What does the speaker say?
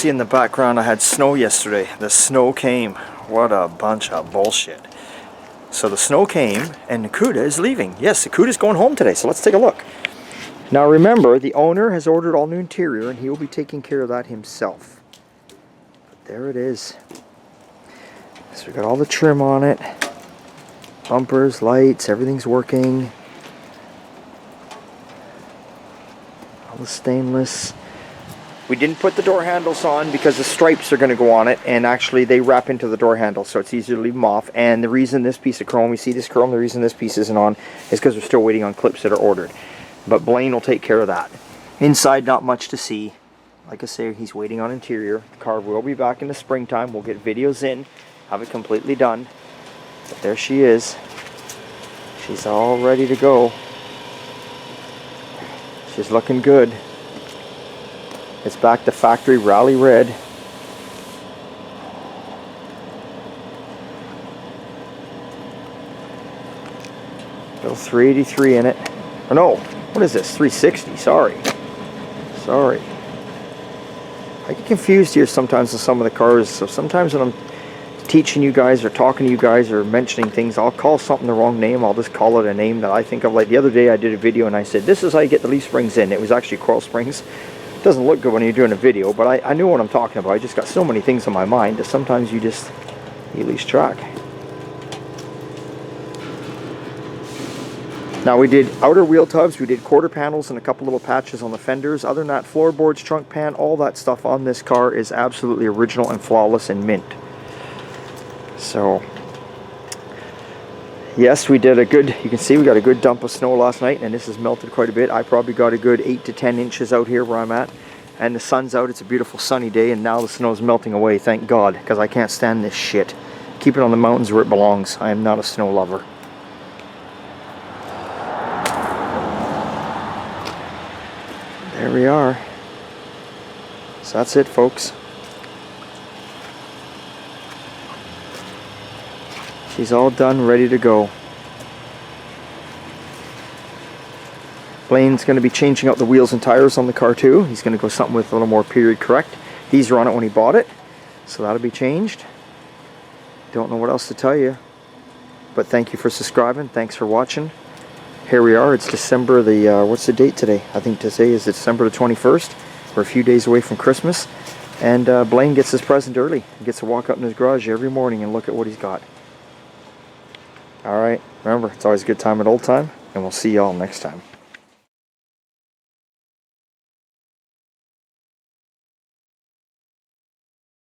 see in the background, I had snow yesterday. The snow came. What a bunch of bullshit. So the snow came and the Cuda is leaving. Yes, the Cuda is going home today, so let's take a look. Now remember, the owner has ordered all new interior and he will be taking care of that himself. But there it is. So we got all the trim on it. Bumpers, lights, everything's working. All the stainless. We didn't put the door handles on because the stripes are going to go on it, and actually they wrap into the door handle, so it's easier to leave them off. And the reason this piece of chrome, we see this chrome, the reason this piece isn't on is because we're still waiting on clips that are ordered. But Blaine will take care of that. Inside, not much to see. Like I say, he's waiting on interior. The car will be back in the springtime. We'll get videos in, have it completely done. But there she is. She's all ready to go. She's looking good. It's back to factory rally red. Little 383 in it. Oh no, what is this? 360, sorry. Sorry. I get confused here sometimes with some of the cars, so sometimes when I'm teaching you guys or talking to you guys or mentioning things, I'll call something the wrong name. I'll just call it a name that I think of. Like the other day I did a video and I said, this is how you get the leaf springs in. It was actually coil springs. Doesn't look good when you're doing a video, but I knew what I'm talking about. I just got so many things on my mind that sometimes you lose track. Now we did outer wheel tubs, we did quarter panels and a couple little patches on the fenders. Other than that, floorboards, trunk pan, all that stuff on this car is absolutely original and flawless and mint. So yes, we did a good, you can see we got a good dump of snow last night, and this has melted quite a bit. I probably got a good 8 to 10 inches out here where I'm at, and the sun's out. It's a beautiful sunny day, and now the snow's melting away, thank God, because I can't stand this shit. Keep it on the mountains where it belongs. I am not a snow lover. There we are. So that's it, folks. She's all done, ready to go. Blaine's going to be changing out the wheels and tires on the car too. He's going to go something with a little more period correct. These were on it when he bought it, so that'll be changed. Don't know what else to tell you, but thank you for subscribing. Thanks for watching. Here we are. It's December the, what's the date today? I think today is December the 21st. We're a few days away from Christmas, and Blaine gets his present early. He gets to walk up in his garage every morning and look at what he's got. Alright, remember, it's always a good time at old time, and we'll see y'all next time.